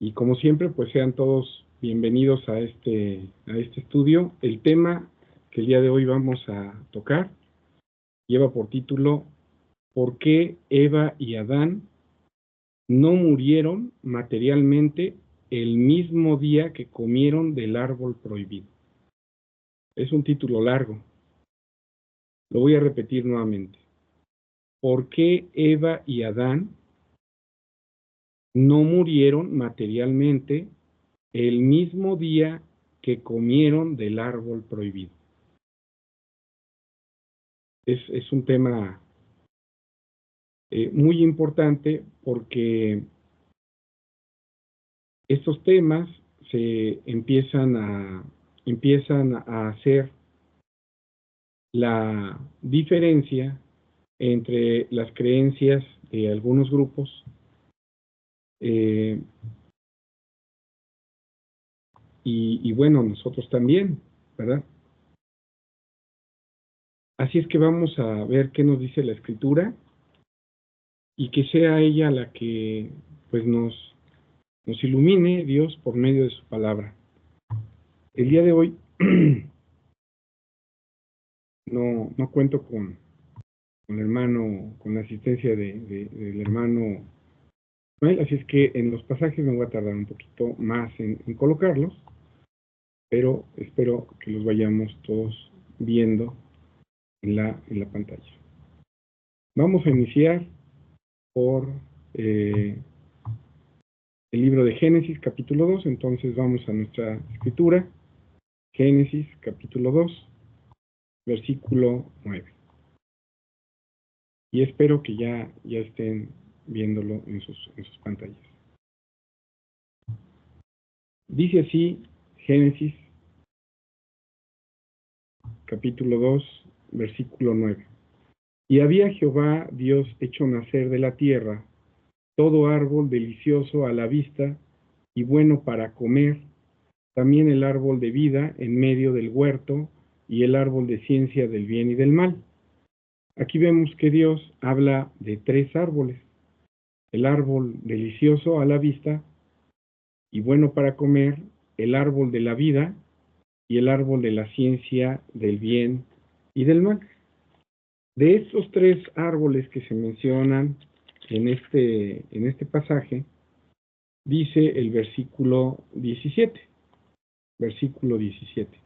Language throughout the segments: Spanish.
Y como siempre, pues sean todos bienvenidos a este estudio. El tema que el día de hoy vamos a tocar lleva por título ¿Por qué Eva y Adán no murieron materialmente el mismo día que comieron del árbol prohibido? Es un título largo. Lo voy a repetir nuevamente. ¿Por qué Eva y Adán no murieron materialmente el mismo día que comieron del árbol prohibido? Es un tema muy importante porque estos temas se empiezan a hacer la diferencia entre las creencias de algunos grupos y bueno, nosotros también, ¿verdad? Así es que vamos a ver qué nos dice la Escritura y que sea ella la que pues nos ilumine Dios por medio de su palabra. El día de hoy no cuento con el hermano, con la asistencia del hermano Manuel, así es que en los pasajes me voy a tardar un poquito más en colocarlos, pero espero que los vayamos todos viendo en la pantalla. Vamos a iniciar por el libro de Génesis, capítulo 2, entonces vamos a nuestra escritura, Génesis, capítulo 2, versículo 9. Y espero que ya estén viéndolo en sus pantallas. Dice así, Génesis, capítulo 2, versículo 9. Y había Jehová Dios hecho nacer de la tierra todo árbol delicioso a la vista y bueno para comer, también el árbol de vida en medio del huerto y el árbol de ciencia del bien y del mal. Aquí vemos que Dios habla de tres árboles: el árbol delicioso a la vista y bueno para comer, el árbol de la vida y el árbol de la ciencia del bien y del mal. De estos tres árboles que se mencionan en este pasaje, dice el versículo 17. Versículo 17.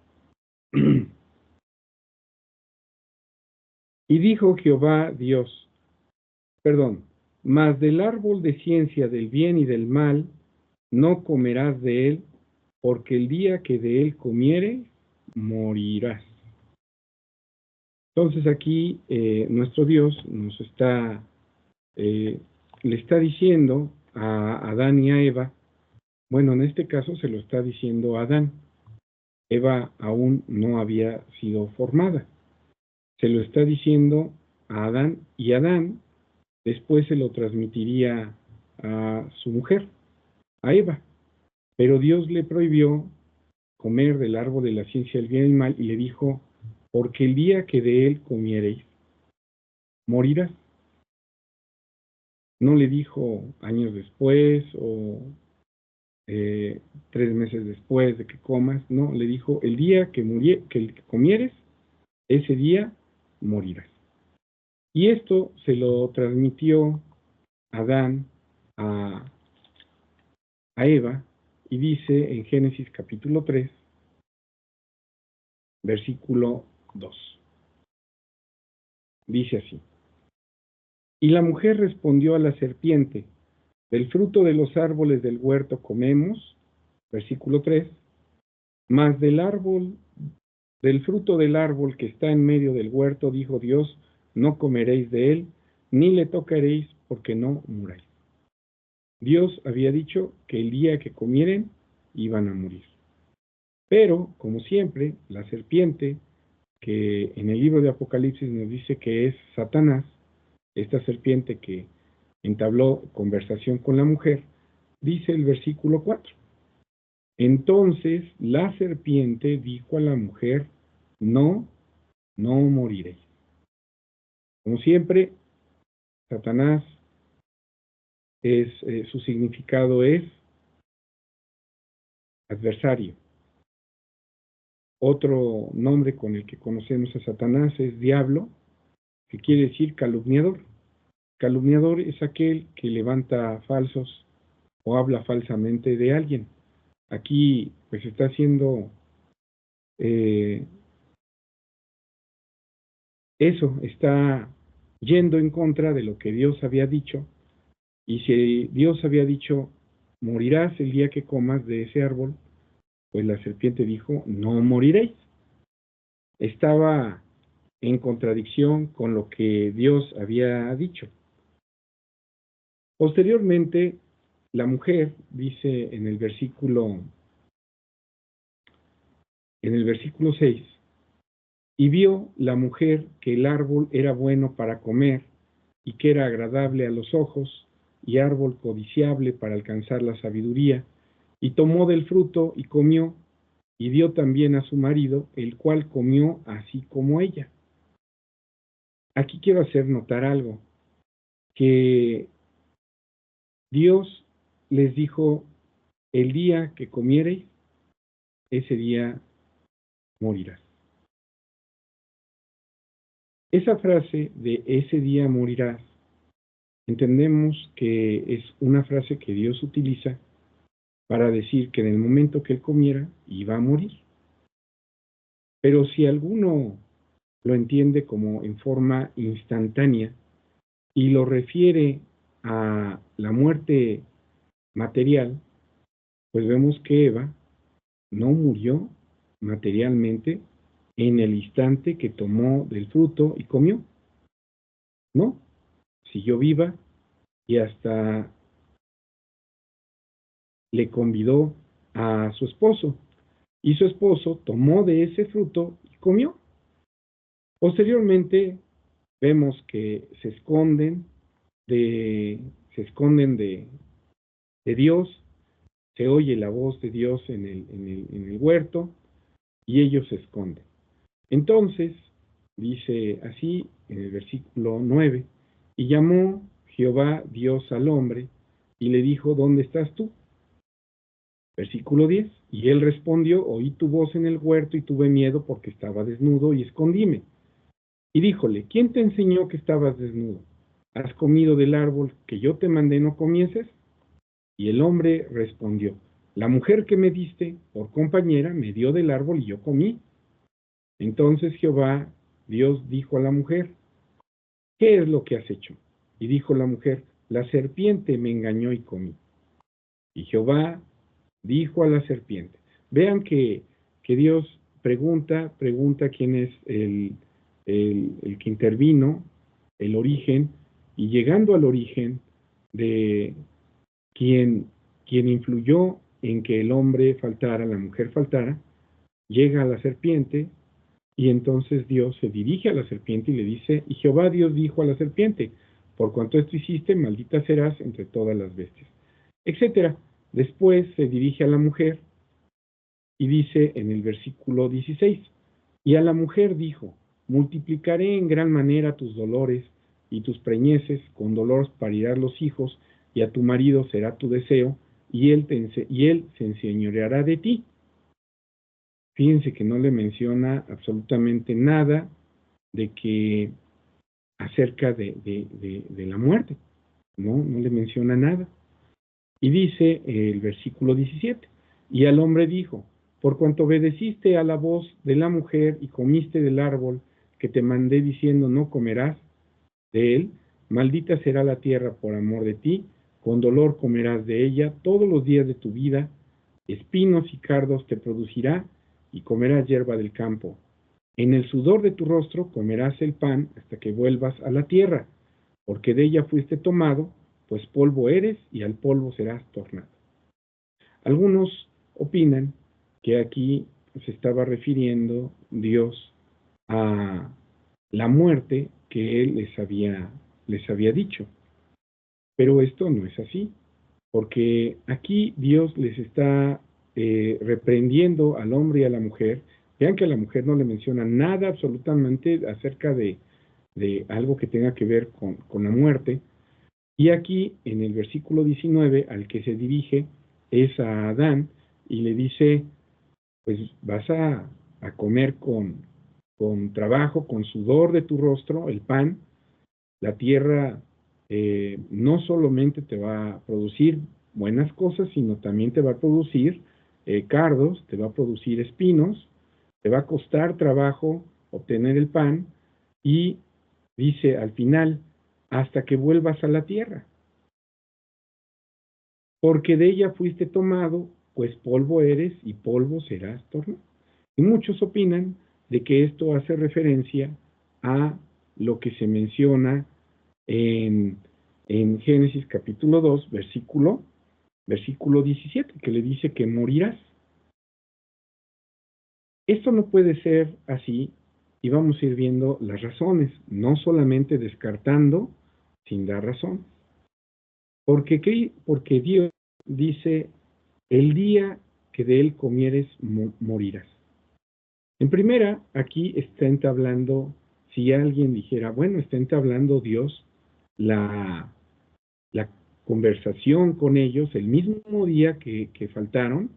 Y dijo Jehová Dios, mas del árbol de ciencia del bien y del mal no comerás de él, porque el día que de él comieres, morirás. Entonces aquí nuestro Dios nos le está diciendo a Adán y a Eva, bueno, en este caso se lo está diciendo a Adán. Eva aún no había sido formada. Se lo está diciendo a Adán, y Adán después se lo transmitiría a su mujer, a Eva. Pero Dios le prohibió comer del árbol de la ciencia del bien y del mal y le dijo, porque el día que de él comiereis, morirás. No le dijo años después o 3 meses después de que comas, no, le dijo el día que comieres, ese día morirás. Y esto se lo transmitió Adán a Eva, y dice en Génesis capítulo 3, versículo 2. Dice así: Y la mujer respondió a la serpiente, del fruto de los árboles del huerto comemos, versículo 3, mas del fruto del árbol que está en medio del huerto, dijo Dios, no comeréis de él, ni le tocaréis, porque no muráis. Dios había dicho que el día que comieren, iban a morir. Pero, como siempre, la serpiente, que en el libro de Apocalipsis nos dice que es Satanás, esta serpiente que entabló conversación con la mujer, dice el versículo 4. Entonces la serpiente dijo a la mujer, no moriréis. Como siempre, Satanás su significado es adversario. Otro nombre con el que conocemos a Satanás es diablo, que quiere decir calumniador. Calumniador es aquel que levanta falsos o habla falsamente de alguien. Aquí pues está haciendo eso, está yendo en contra de lo que Dios había dicho. Y si Dios había dicho, morirás el día que comas de ese árbol, pues la serpiente dijo, no moriréis. Estaba en contradicción con lo que Dios había dicho. Posteriormente, la mujer dice en el versículo 6, y vio la mujer que el árbol era bueno para comer y que era agradable a los ojos y árbol codiciable para alcanzar la sabiduría, y tomó del fruto y comió, y dio también a su marido, el cual comió así como ella. Aquí quiero hacer notar algo, que Dios les dijo, el día que comiereis, ese día morirás. Esa frase de ese día morirás, entendemos que es una frase que Dios utiliza para decir que en el momento que él comiera, iba a morir. Pero si alguno lo entiende como en forma instantánea y lo refiere a la muerte material, pues vemos que Eva no murió materialmente en el instante que tomó del fruto y comió. No, siguió viva y hasta le convidó a su esposo. Y su esposo tomó de ese fruto y comió. Posteriormente vemos que se esconden de Dios, se oye la voz de Dios en el huerto y ellos se esconden. Entonces, dice así en el versículo 9, y llamó Jehová Dios al hombre y le dijo, ¿dónde estás tú? Versículo 10, y él respondió, oí tu voz en el huerto y tuve miedo porque estaba desnudo y escondíme. Y díjole, ¿quién te enseñó que estabas desnudo? ¿Has comido del árbol que yo te mandé no comieses? Y el hombre respondió, la mujer que me diste por compañera me dio del árbol y yo comí. Entonces Jehová, Dios, dijo a la mujer, ¿qué es lo que has hecho? Y dijo la mujer, la serpiente me engañó y comí. Y Jehová dijo a la serpiente. Vean que Dios pregunta quién es el que intervino, el origen, y llegando al origen de quien influyó en que el hombre faltara, la mujer faltara, llega a la serpiente, y entonces Dios se dirige a la serpiente y le dice, y Jehová Dios dijo a la serpiente, por cuanto esto hiciste, maldita serás entre todas las bestias, etcétera. Después se dirige a la mujer y dice en el versículo 16, y a la mujer dijo, multiplicaré en gran manera tus dolores y tus preñeces, con dolor parirás los hijos, y a tu marido será tu deseo, y él se enseñoreará de ti. Fíjense que no le menciona absolutamente nada de que acerca de la muerte, no le menciona nada. Y dice el versículo 17, y al hombre dijo, por cuanto obedeciste a la voz de la mujer y comiste del árbol que te mandé diciendo no comerás de él, maldita será la tierra por amor de ti, con dolor comerás de ella todos los días de tu vida, espinos y cardos te producirá y comerás hierba del campo. En el sudor de tu rostro comerás el pan hasta que vuelvas a la tierra, porque de ella fuiste tomado, pues polvo eres y al polvo serás tornado. Algunos opinan que aquí se estaba refiriendo Dios a la muerte que Él les había dicho. Pero esto no es así, porque aquí Dios les está reprendiendo al hombre y a la mujer. Vean que a la mujer no le menciona nada absolutamente acerca de algo que tenga que ver con la muerte. Y aquí, en el versículo 19, al que se dirige es a Adán, y le dice, pues vas a comer con trabajo, con sudor de tu rostro, el pan. La tierra no solamente te va a producir buenas cosas, sino también te va a producir cardos, te va a producir espinos, te va a costar trabajo obtener el pan y dice al final, hasta que vuelvas a la tierra, porque de ella fuiste tomado, pues polvo eres y polvo serás tornado. Y muchos opinan de que esto hace referencia a lo que se menciona en, en Génesis capítulo 2, versículo 17, que le dice que morirás. Esto no puede ser así y vamos a ir viendo las razones, no solamente descartando sin dar razón. Porque Dios dice, el día que de él comieres, morirás. En primera, aquí está entablando, si alguien dijera, bueno, está entablando Dios la, la conversación con ellos el mismo día que faltaron,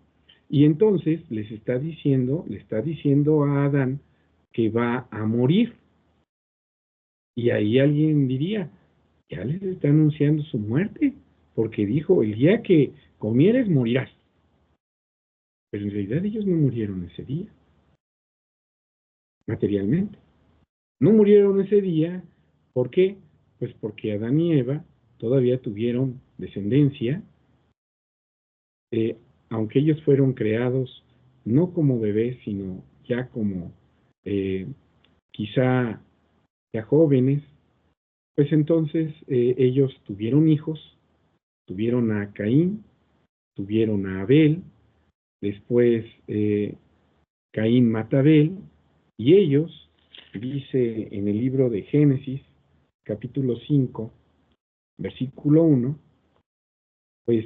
y entonces le está diciendo a Adán que va a morir. Y ahí alguien diría, ya les está anunciando su muerte, porque dijo, el día que comieres morirás. Pero en realidad ellos no murieron ese día, materialmente. No murieron ese día, ¿por qué? Pues porque Adán y Eva todavía tuvieron descendencia, eh, aunque ellos fueron creados no como bebés, sino ya como eh, quizá ya jóvenes, pues entonces ellos tuvieron hijos, tuvieron a Caín, tuvieron a Abel, después Caín mata a Abel, y ellos, dice en el libro de Génesis, capítulo 5, versículo 1, pues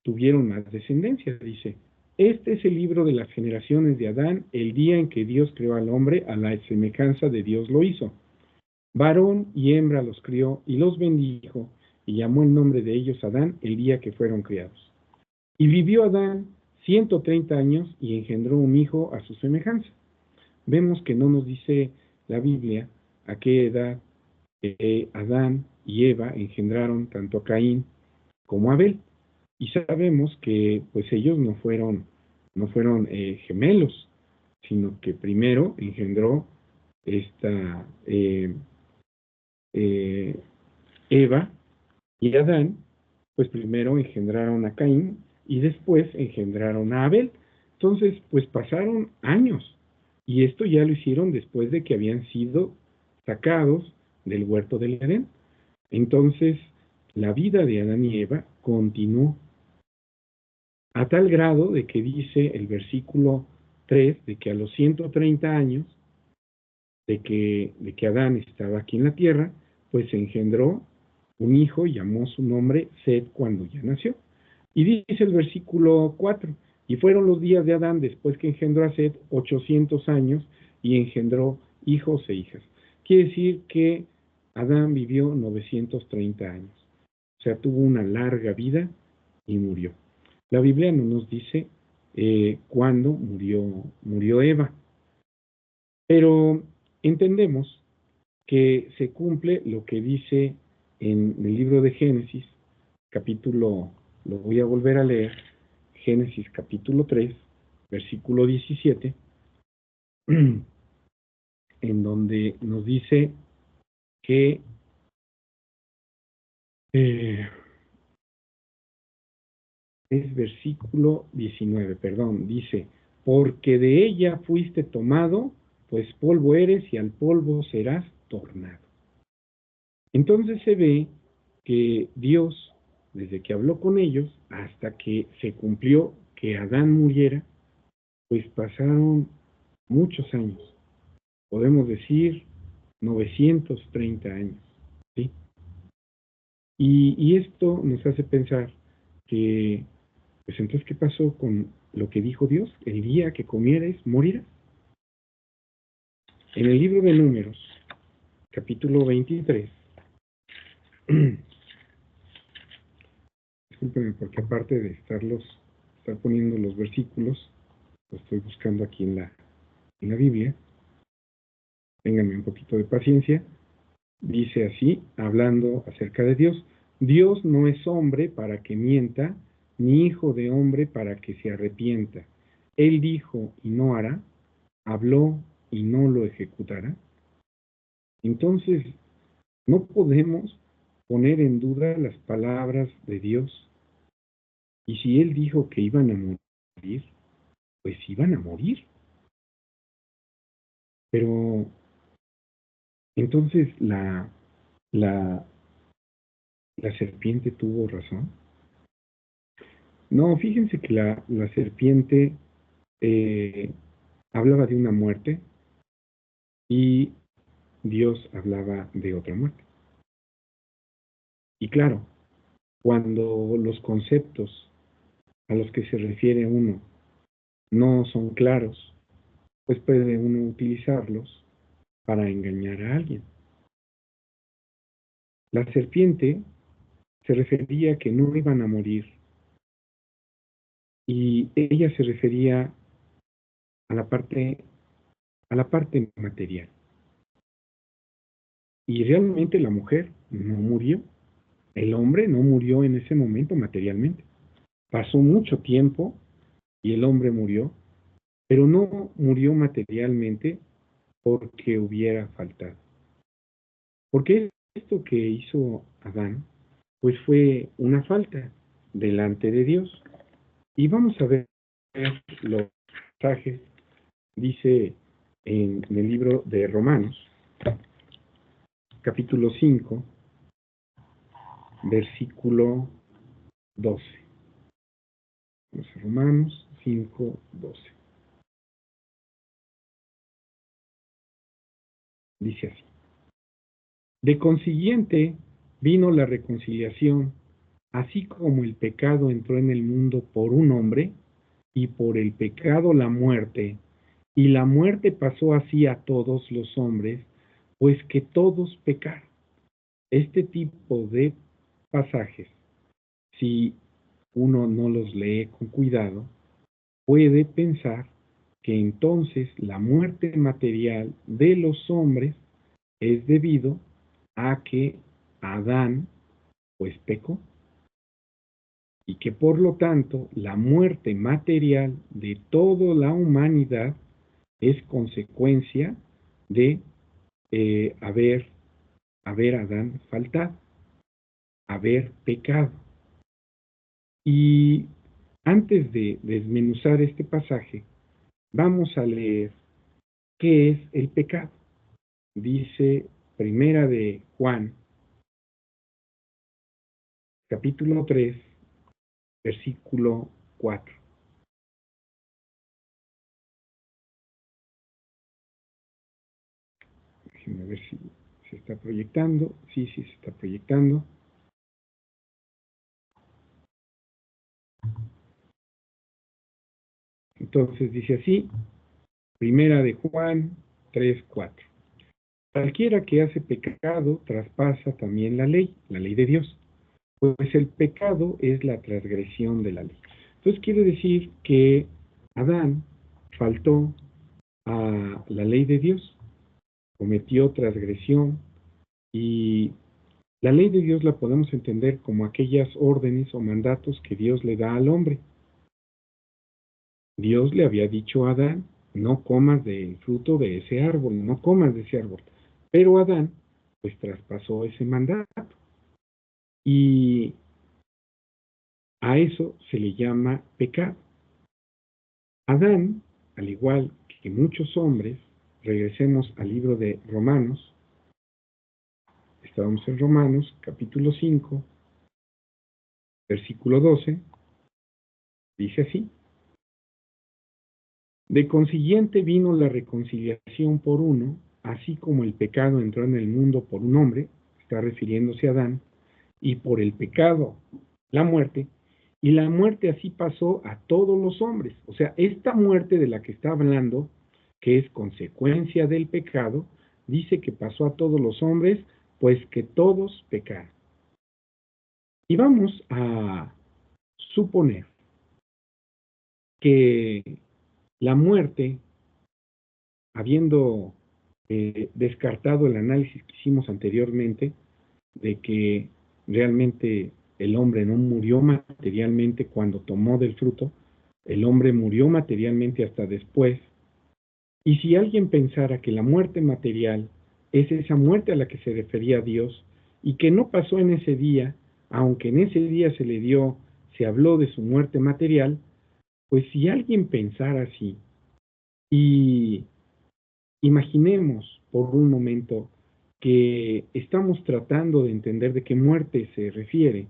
tuvieron más descendencia, dice. Este es el libro de las generaciones de Adán, el día en que Dios creó al hombre, a la semejanza de Dios lo hizo. Varón y hembra los crió y los bendijo, y llamó el nombre de ellos Adán el día que fueron criados. Y vivió Adán 130 años y engendró un hijo a su semejanza. Vemos que no nos dice la Biblia a qué edad Adán y Eva engendraron tanto a Caín como a Abel. Y sabemos que pues ellos no fueron gemelos, sino que primero engendró esta eh, Eva y Adán, pues primero engendraron a Caín y después engendraron a Abel. Entonces, pues pasaron años y esto ya lo hicieron después de que habían sido sacados del huerto del Edén. Entonces, la vida de Adán y Eva continuó a tal grado de que dice el versículo 3 de que a los 130 años de que Adán estaba aquí en la tierra, pues engendró un hijo y llamó su nombre Set cuando ya nació. Y dice el versículo 4, y fueron los días de Adán después que engendró a Set 800 años y engendró hijos e hijas. Quiere decir que Adán vivió 930 años. O sea, tuvo una larga vida y murió. La Biblia no nos dice cuándo murió Eva, pero entendemos que se cumple lo que dice en el libro de Génesis, capítulo, lo voy a volver a leer, Génesis capítulo 3, versículo 17, en donde nos dice que eh, es versículo 19, perdón, dice, porque de ella fuiste tomado, pues polvo eres y al polvo serás tornado. Entonces se ve que Dios, desde que habló con ellos hasta que se cumplió que Adán muriera, pues pasaron muchos años, podemos decir 930 años, ¿sí? Y esto nos hace pensar que, pues entonces, ¿qué pasó con lo que dijo Dios? El día que comieres, morirás. En el libro de Números, capítulo 23, discúlpenme porque aparte de estar poniendo los versículos, lo estoy buscando aquí en la Biblia. Ténganme un poquito de paciencia. Dice así, hablando acerca de Dios: Dios no es hombre para que mienta, ni hijo de hombre para que se arrepienta. Él dijo y no hará, habló y no lo ejecutará. Entonces, no podemos poner en duda las palabras de Dios. Y si Él dijo que iban a morir, pues iban a morir. Pero entonces la serpiente tuvo razón. No, fíjense que la serpiente hablaba de una muerte y Dios hablaba de otra muerte. Y claro, cuando los conceptos a los que se refiere uno no son claros, pues puede uno utilizarlos para engañar a alguien. La serpiente se refería a que no iban a morir y ella se refería a la parte material. Y realmente la mujer no murió. El hombre no murió en ese momento materialmente. Pasó mucho tiempo y el hombre murió, pero no murió materialmente porque hubiera faltado. Porque esto que hizo Adán, pues fue una falta delante de Dios. Y vamos a ver los pasajes, dice en el libro de Romanos, capítulo 5, versículo 12. Romanos 5, 12. Dice así: de consiguiente vino la reconciliación, así como el pecado entró en el mundo por un hombre, y por el pecado la muerte, y la muerte pasó así a todos los hombres, pues que todos pecaron. Este tipo de pasajes, si uno no los lee con cuidado, puede pensar que entonces la muerte material de los hombres es debido a que Adán pues pecó y que por lo tanto la muerte material de toda la humanidad es consecuencia de haber Adán faltado, haber pecado. Y antes de desmenuzar este pasaje, vamos a leer qué es el pecado. Dice Primera de Juan, capítulo 3, versículo 4. Déjenme ver si se está proyectando. Sí, se está proyectando. Entonces dice así, Primera de Juan 3, 4. Cualquiera que hace pecado traspasa también la ley de Dios, pues el pecado es la transgresión de la ley. Entonces quiere decir que Adán faltó a la ley de Dios, cometió transgresión, y la ley de Dios la podemos entender como aquellas órdenes o mandatos que Dios le da al hombre. Dios le había dicho a Adán: no comas del fruto de ese árbol, no comas de ese árbol. Pero Adán pues traspasó ese mandato y a eso se le llama pecado. Adán, al igual que muchos hombres, regresemos al libro de Romanos. Estábamos en Romanos, capítulo 5, versículo 12. Dice así: de consiguiente vino la reconciliación por uno, así como el pecado entró en el mundo por un hombre, está refiriéndose a Adán, y por el pecado la muerte, y la muerte así pasó a todos los hombres. O sea, esta muerte de la que está hablando, que es consecuencia del pecado, dice que pasó a todos los hombres, pues que todos pecaron. Y vamos a suponer que la muerte, habiendo descartado el análisis que hicimos anteriormente, de que realmente el hombre no murió materialmente cuando tomó del fruto, el hombre murió materialmente hasta después. Y si alguien pensara que la muerte material es esa muerte a la que se refería Dios y que no pasó en ese día, aunque en ese día se habló de su muerte material, pues si alguien pensara así, y imaginemos por un momento que estamos tratando de entender de qué muerte se refiere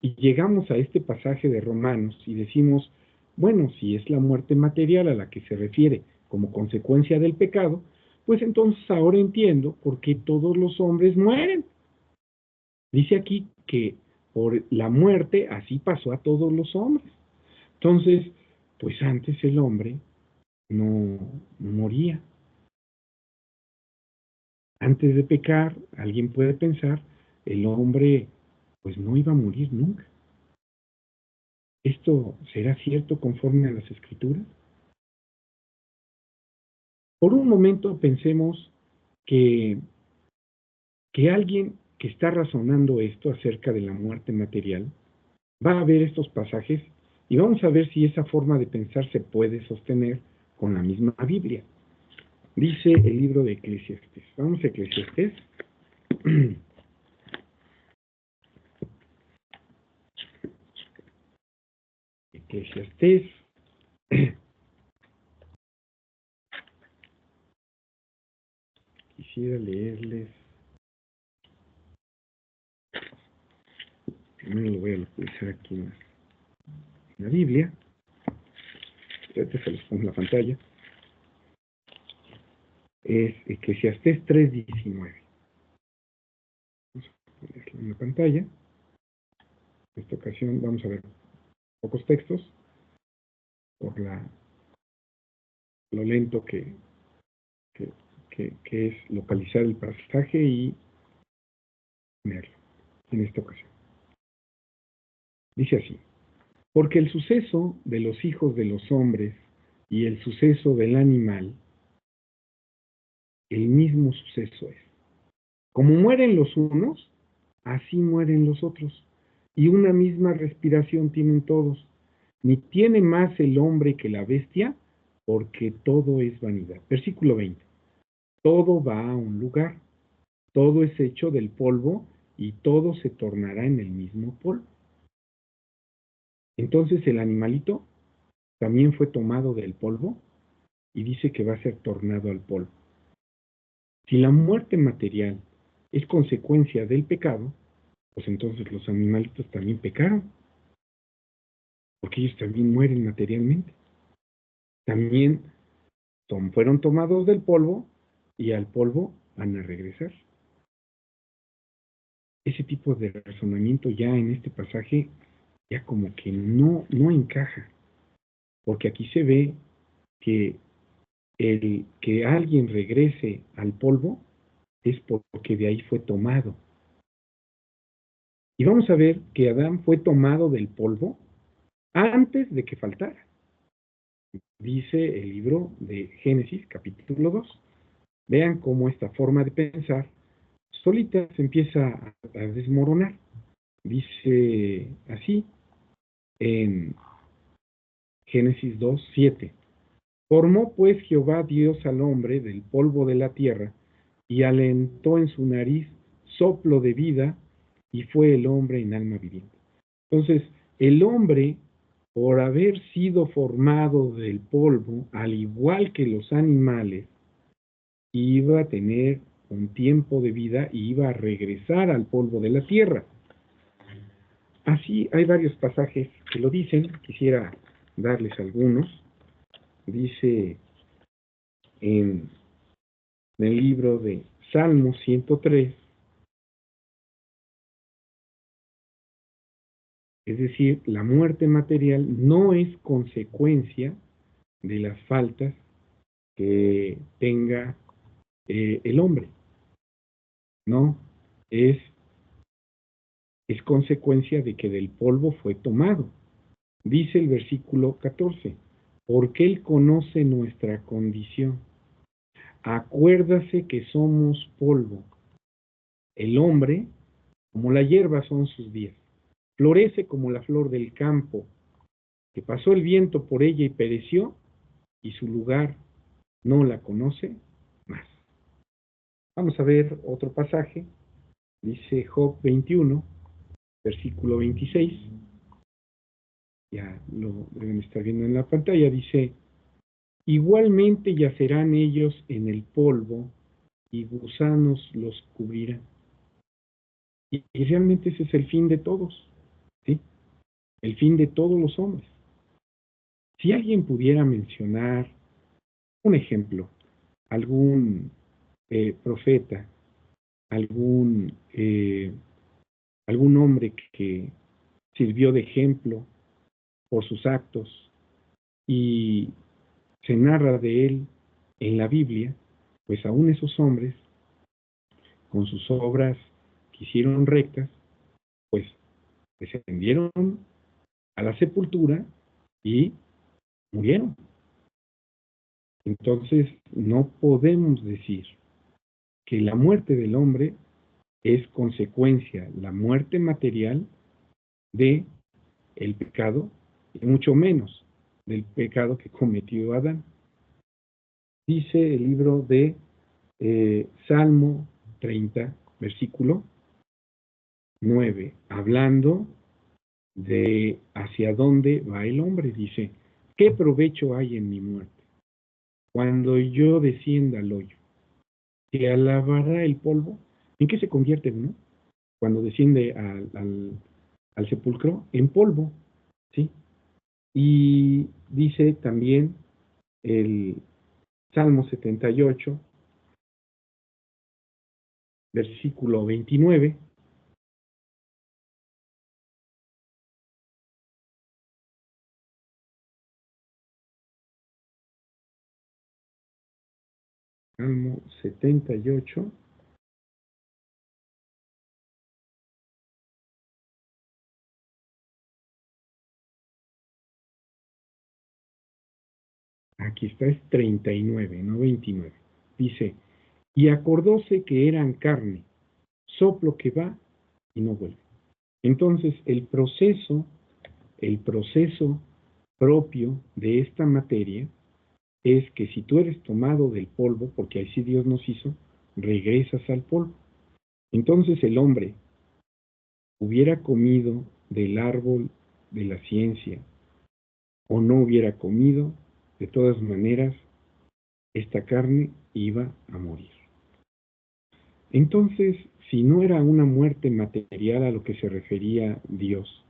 y llegamos a este pasaje de Romanos y decimos, bueno, si es la muerte material a la que se refiere como consecuencia del pecado, pues entonces ahora entiendo por qué todos los hombres mueren. Dice aquí que por la muerte así pasó a todos los hombres. Entonces, pues antes el hombre no moría. Antes de pecar, alguien puede pensar, el hombre pues no iba a morir nunca. ¿Esto será cierto conforme a las Escrituras? Por un momento pensemos que, que alguien que está razonando esto acerca de la muerte material va a ver estos pasajes y vamos a ver si esa forma de pensar se puede sostener con la misma Biblia. Dice el libro de Eclesiastés. Vamos a Eclesiastés. Eclesiastés. Quisiera leerles. Primero lo voy a localizar aquí en la Biblia. Ahorita se los pongo en la pantalla. Es Eclesiastés 3:19. Vamos a ponerlo en la pantalla. En esta ocasión vamos a ver pocos textos por lo lento que es localizar el pasaje y leerlo en esta ocasión. Dice así: porque el suceso de los hijos de los hombres y el suceso del animal, el mismo suceso es. Como mueren los unos, así mueren los otros. Y una misma respiración tienen todos. Ni tiene más el hombre que la bestia, porque todo es vanidad. Versículo 20. Todo va a un lugar, todo es hecho del polvo y todo se tornará en el mismo polvo. Entonces el animalito también fue tomado del polvo y dice que va a ser tornado al polvo. Si la muerte material es consecuencia del pecado, pues entonces los animalitos también pecaron, porque ellos también mueren materialmente. También fueron tomados del polvo y al polvo van a regresar. Ese tipo de razonamiento ya en este pasaje ya como que no encaja, porque aquí se ve que el que alguien regrese al polvo es porque de ahí fue tomado. Y vamos a ver que Adán fue tomado del polvo antes de que faltara. Dice el libro de Génesis, capítulo 2. Vean cómo esta forma de pensar solita se empieza a desmoronar. Dice así en Génesis 2:7. Formó pues Jehová Dios al hombre del polvo de la tierra y alentó en su nariz soplo de vida y fue el hombre en alma viviente. Entonces, el hombre, por haber sido formado del polvo, al igual que los animales, iba a tener un tiempo de vida y iba a regresar al polvo de la tierra. Así hay varios pasajes que lo dicen, quisiera darles algunos. Dice en el libro de Salmos 103, es decir, la muerte material no es consecuencia de las faltas que tenga el hombre, no, es consecuencia de que del polvo fue tomado. Dice el versículo 14, porque Él conoce nuestra condición. Acuérdase que somos polvo. El hombre, como la hierba son sus días. Florece como la flor del campo, que pasó el viento por ella y pereció, y su lugar no la conoce más. Vamos a ver otro pasaje. Dice Job 21, versículo 26. Ya lo deben estar viendo en la pantalla. Dice, igualmente yacerán ellos en el polvo y gusanos los cubrirán. Y realmente ese es el fin de todos, ¿sí? El fin de todos los hombres. Si alguien pudiera mencionar un ejemplo, algún profeta, algún hombre que sirvió de ejemplo por sus actos y se narra de él en la Biblia, pues aún esos hombres, con sus obras que hicieron rectas, pues descendieron a la sepultura y murieron. Entonces, no podemos decir que la muerte del hombre es consecuencia, la muerte material de el pecado, y mucho menos del pecado que cometió Adán. Dice el libro de Salmo 30, versículo 9, hablando de hacia dónde va el hombre, dice, ¿qué provecho hay en mi muerte? Cuando yo descienda al hoyo, ¿te alabará el polvo? ¿En qué se convierte uno? Cuando desciende al sepulcro, en polvo, ¿sí? Y dice también el Salmo 78, versículo 29, Salmo 78, aquí está, es 39, no 29. Dice, y acordóse que eran carne, soplo que va y no vuelve. Entonces, el proceso propio de esta materia es que si tú eres tomado del polvo, porque así Dios nos hizo, regresas al polvo. Entonces el hombre hubiera comido del árbol de la ciencia o no hubiera comido, de todas maneras, esta carne iba a morir. Entonces, si no era una muerte material a lo que se refería Dios,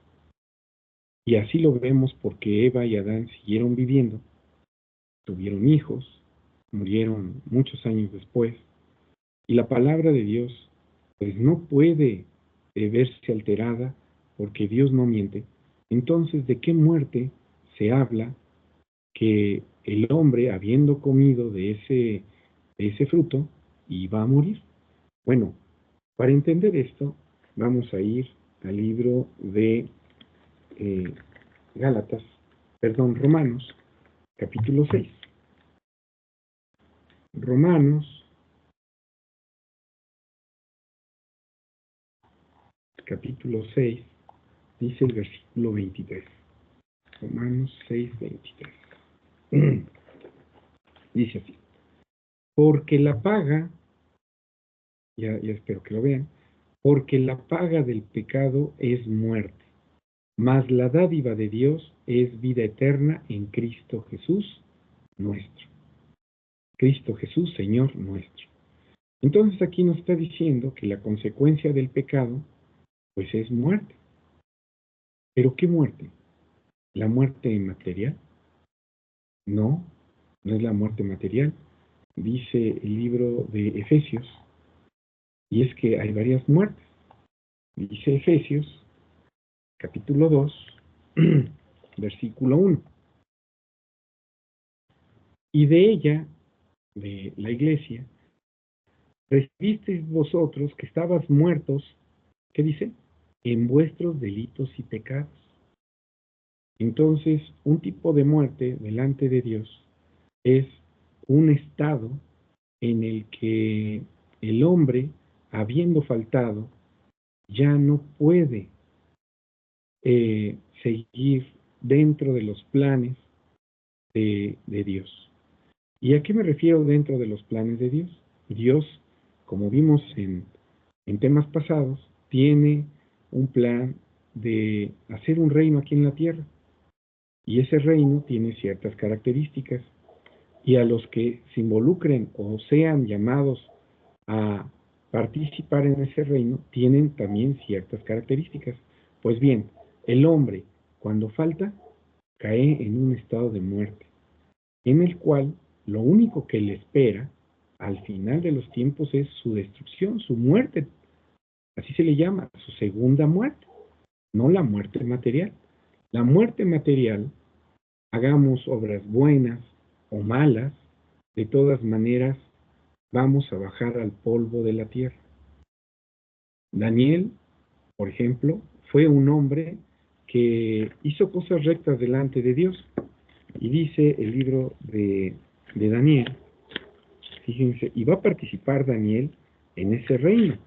y así lo vemos porque Eva y Adán siguieron viviendo, tuvieron hijos, murieron muchos años después, y la palabra de Dios pues no puede verse alterada porque Dios no miente. Entonces, ¿de qué muerte se habla que el hombre, habiendo comido de ese fruto, iba a morir? Bueno, para entender esto, vamos a ir al libro de eh, Gálatas, perdón, Romanos, capítulo 6. Romanos, capítulo 6, dice el versículo 23. Romanos 6, 23. Dice así, porque la paga, ya espero que lo vean, porque la paga del pecado es muerte, mas la dádiva de Dios es vida eterna en Cristo Jesús nuestro. Cristo Jesús, Señor nuestro. Entonces aquí nos está diciendo que la consecuencia del pecado, pues es muerte. ¿Pero qué muerte? ¿La muerte material? No, no es la muerte material. Dice el libro de Efesios, y es que hay varias muertes. Dice Efesios, capítulo 2, versículo 1. Y de ella, de la iglesia, recibisteis vosotros que estabas muertos, ¿qué dice? En vuestros delitos y pecados. Entonces, un tipo de muerte delante de Dios es un estado en el que el hombre, habiendo faltado, ya no puede seguir dentro de los planes de Dios. ¿Y a qué me refiero dentro de los planes de Dios? Dios, como vimos en temas pasados, tiene un plan de hacer un reino aquí en la tierra. Y ese reino tiene ciertas características. Y a los que se involucren o sean llamados a participar en ese reino, tienen también ciertas características. Pues bien, el hombre, cuando falta, cae en un estado de muerte, en el cual lo único que le espera al final de los tiempos es su destrucción, su muerte. Así se le llama, su segunda muerte, no la muerte material. La muerte material, hagamos obras buenas o malas, de todas maneras vamos a bajar al polvo de la tierra. Daniel, por ejemplo, fue un hombre que hizo cosas rectas delante de Dios. Y dice el libro de Daniel, fíjense, y va a participar Daniel en ese reino.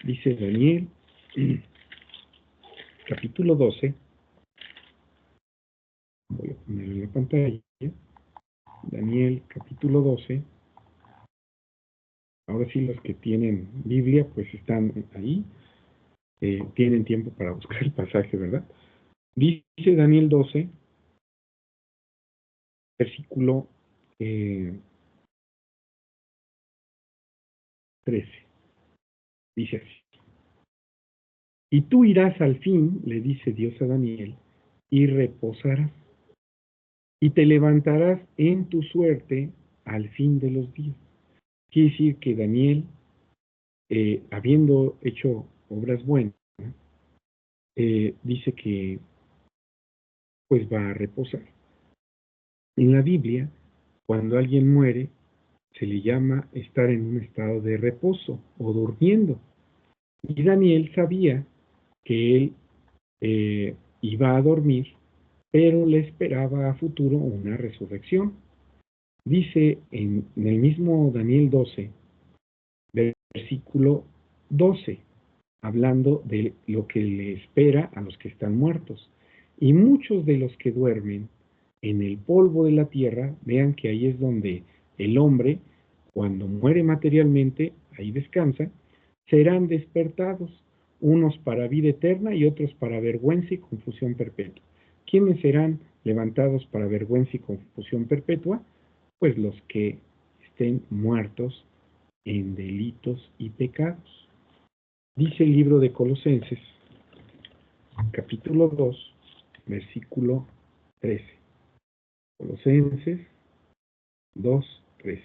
Dice Daniel, capítulo 12, voy a poner en la pantalla, Daniel, capítulo 12, ahora sí los que tienen Biblia, pues están ahí, tienen tiempo para buscar el pasaje, ¿verdad? Dice Daniel 12, versículo 13, dice así. Y tú irás al fin, le dice Dios a Daniel, y reposarás, y te levantarás en tu suerte al fin de los días. Quiere decir que Daniel, habiendo hecho obras buenas, dice que pues va a reposar. En la Biblia, cuando alguien muere, se le llama estar en un estado de reposo o durmiendo. Y Daniel sabía que él iba a dormir, pero le esperaba a futuro una resurrección. Dice en el mismo Daniel 12, versículo 12, hablando de lo que le espera a los que están muertos. Y muchos de los que duermen en el polvo de la tierra, vean que ahí es donde el hombre, cuando muere materialmente, ahí descansa, serán despertados, unos para vida eterna y otros para vergüenza y confusión perpetua. ¿Quiénes serán levantados para vergüenza y confusión perpetua? Pues los que estén muertos en delitos y pecados. Dice el libro de Colosenses, capítulo 2, versículo 13. Colosenses 2, 13.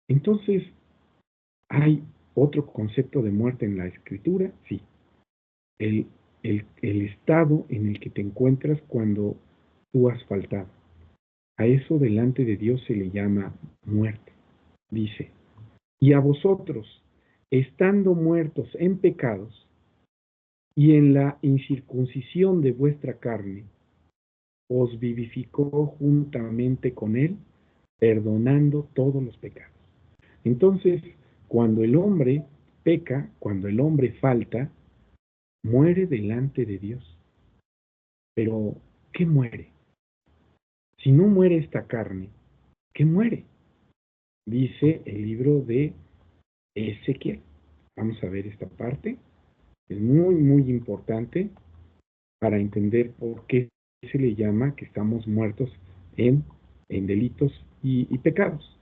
Entonces, ¿hay otro concepto de muerte en la escritura? Sí. El, el estado en el que te encuentras cuando tú has faltado. A eso delante de Dios se le llama muerte. Dice, y a vosotros, estando muertos en pecados y en la incircuncisión de vuestra carne, os vivificó juntamente con él, perdonando todos los pecados. Entonces, cuando el hombre peca, cuando el hombre falta, muere delante de Dios. Pero, ¿qué muere? Si no muere esta carne, ¿qué muere? Dice el libro de Ezequiel. Vamos a ver esta parte. Es muy, muy importante para entender por qué se le llama que estamos muertos en delitos y pecados.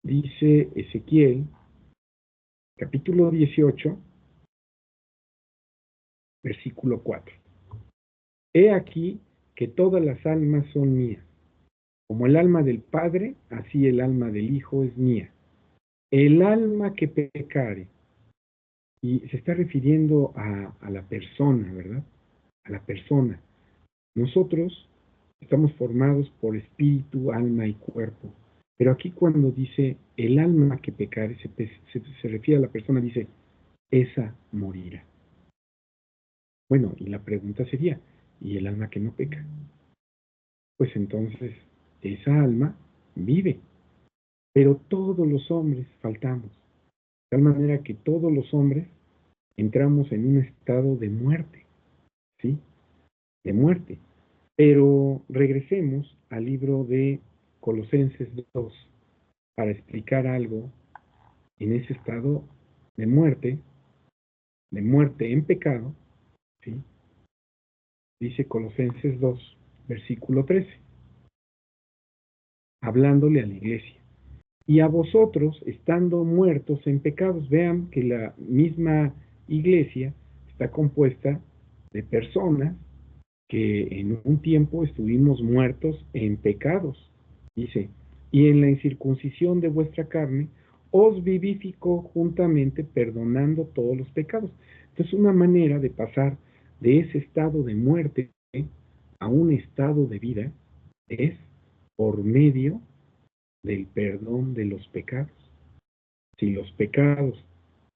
Dice Ezequiel, capítulo 18, versículo 4. He aquí que todas las almas son mías. Como el alma del Padre, así el alma del Hijo es mía. El alma que pecare, y se está refiriendo a la persona, ¿verdad? A la persona. Nosotros estamos formados por espíritu, alma y cuerpo. Pero aquí cuando dice el alma que pecare, se refiere a la persona, dice, esa morirá. Bueno, y la pregunta sería, ¿y el alma que no peca? Pues entonces esa alma vive, pero todos los hombres faltamos, de tal manera que todos los hombres entramos en un estado de muerte, ¿sí? De muerte. Pero regresemos al libro de Colosenses 2 para explicar algo en ese estado de muerte en pecado, ¿sí? Dice Colosenses 2, versículo 13, hablándole a la iglesia. Y a vosotros, estando muertos en pecados, vean que la misma iglesia está compuesta de personas que en un tiempo estuvimos muertos en pecados. Dice, y en la incircuncisión de vuestra carne os vivificó juntamente perdonando todos los pecados. Entonces, una manera de pasar de ese estado de muerte a un estado de vida es por medio del perdón de los pecados. Si los pecados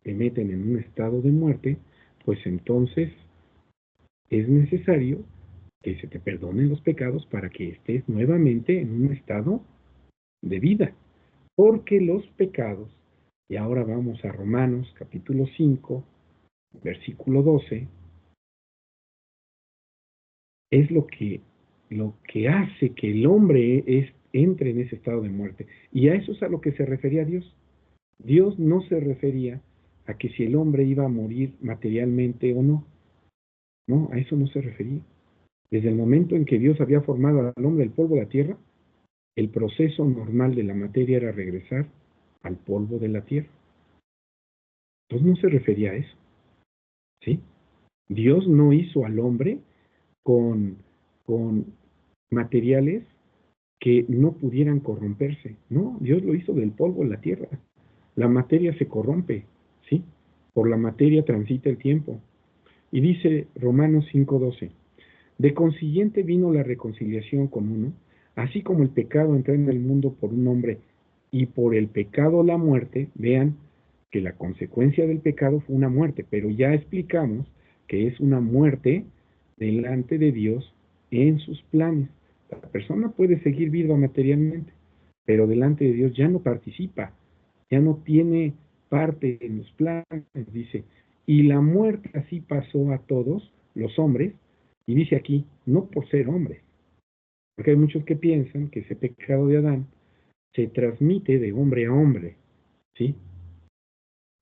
te meten en un estado de muerte, pues entonces es necesario que se te perdonen los pecados para que estés nuevamente en un estado de vida. Porque los pecados, y ahora vamos a Romanos capítulo 5, versículo 12, es lo que hace que el hombre entre en ese estado de muerte. Y a eso es a lo que se refería Dios. Dios no se refería a que si el hombre iba a morir materialmente o no. No, a eso no se refería. Desde el momento en que Dios había formado al hombre del polvo de la tierra, el proceso normal de la materia era regresar al polvo de la tierra. Entonces no se refería a eso, ¿sí? Dios no hizo al hombre con, con materiales que no pudieran corromperse. No, Dios lo hizo del polvo de la tierra. La materia se corrompe, ¿sí? Por la materia transita el tiempo. Y dice Romanos 5:12, de consiguiente vino la reconciliación con uno, así como el pecado entró en el mundo por un hombre y por el pecado la muerte. Vean que la consecuencia del pecado fue una muerte, pero ya explicamos que es una muerte delante de Dios en sus planes. La persona puede seguir viva materialmente, pero delante de Dios ya no participa, ya no tiene parte en los planes, dice. Y la muerte así pasó a todos los hombres, y dice aquí, no por ser hombres, porque hay muchos que piensan que ese pecado de Adán se transmite de hombre a hombre, ¿sí?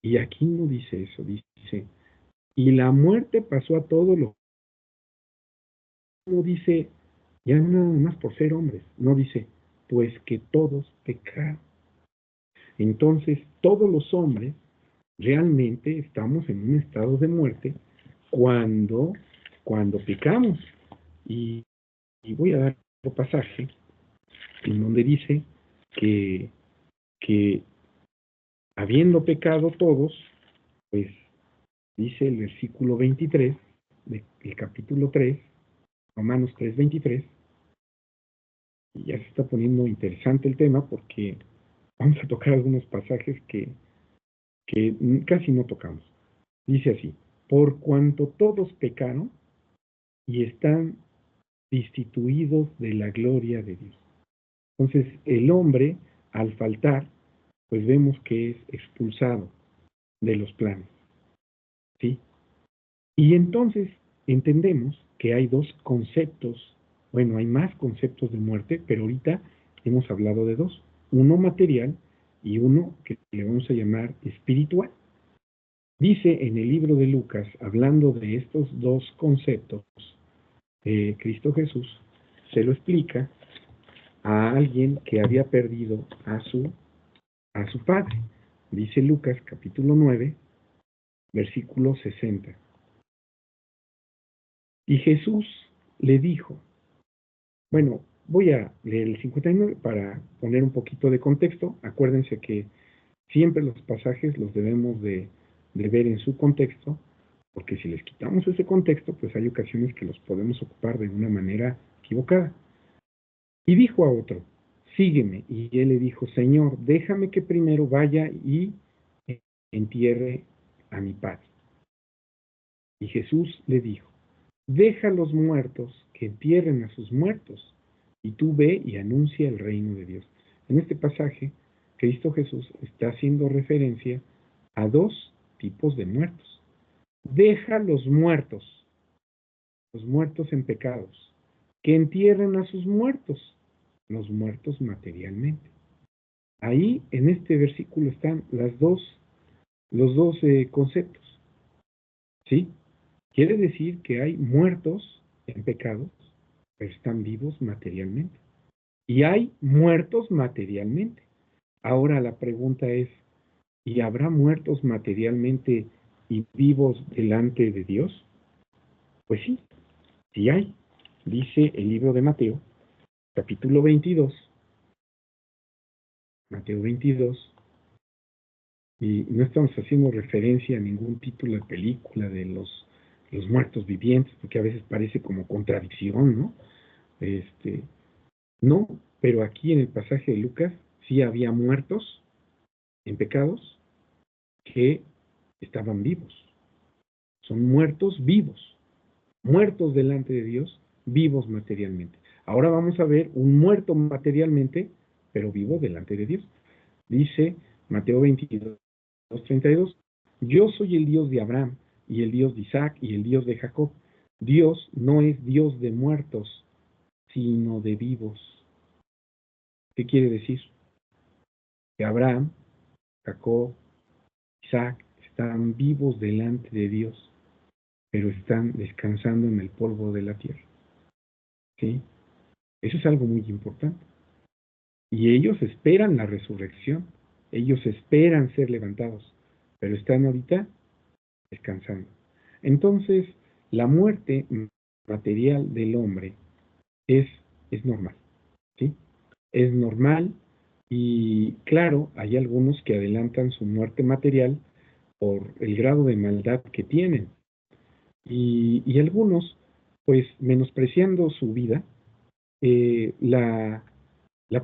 Y aquí no dice eso, dice, y la muerte pasó a todos los, no dice, ya no nada más por ser hombres, no dice, pues que todos pecaron. Entonces, todos los hombres realmente estamos en un estado de muerte cuando, cuando pecamos. Y, y voy a dar otro pasaje en donde dice que, que habiendo pecado todos, pues dice el versículo 23 del capítulo 3, Romanos 3:23, y ya se está poniendo interesante el tema porque vamos a tocar algunos pasajes que casi no tocamos. Dice así, por cuanto todos pecaron y están destituidos de la gloria de Dios. Entonces, el hombre, al faltar, pues vemos que es expulsado de los planes, ¿sí? Y entonces entendemos que hay dos conceptos, bueno, hay más conceptos de muerte, pero ahorita hemos hablado de dos, uno material y uno que le vamos a llamar espiritual. Dice en el libro de Lucas, hablando de estos dos conceptos, Cristo Jesús se lo explica a alguien que había perdido a su padre. Dice Lucas capítulo 9, versículo 60. Y Jesús le dijo, bueno, voy a leer el 59 para poner un poquito de contexto. Acuérdense que siempre los pasajes los debemos de ver en su contexto, porque si les quitamos ese contexto, pues hay ocasiones que los podemos ocupar de una manera equivocada. Y dijo a otro, sígueme. Y él le dijo, Señor, déjame que primero vaya y entierre a mi padre. Y Jesús le dijo, deja a los muertos que entierren a sus muertos, y tú ve y anuncia el reino de Dios. En este pasaje, Cristo Jesús está haciendo referencia a dos tipos de muertos. Deja los muertos en pecados, que entierren a sus muertos, los muertos materialmente. Ahí, en este versículo, están los dos conceptos, ¿sí? Quiere decir que hay muertos en pecados, pero están vivos materialmente. Y hay muertos materialmente. Ahora la pregunta es, ¿y habrá muertos materialmente y vivos delante de Dios? Pues sí, sí hay. Dice el libro de Mateo, capítulo 22, Mateo 22, y no estamos haciendo referencia a ningún título de película de los muertos vivientes, porque a veces parece como contradicción, ¿no? No, pero aquí en el pasaje de Lucas sí había muertos en pecados que estaban vivos. Son muertos vivos, muertos delante de Dios, vivos materialmente. Ahora vamos a ver un muerto materialmente, pero vivo delante de Dios. Dice Mateo 22, 32, yo soy el Dios de Abraham, y el Dios de Isaac, y el Dios de Jacob. Dios no es Dios de muertos, sino de vivos. ¿Qué quiere decir? Que Abraham, Jacob, Isaac están vivos delante de Dios, pero están descansando en el polvo de la tierra. ¿Sí? Eso es algo muy importante. Y ellos esperan la resurrección, ellos esperan ser levantados, pero están ahorita descansando. Entonces, la muerte material del hombre es, es normal, ¿sí? Es normal y claro, hay algunos que adelantan su muerte material por el grado de maldad que tienen. Y algunos, pues menospreciando su vida, la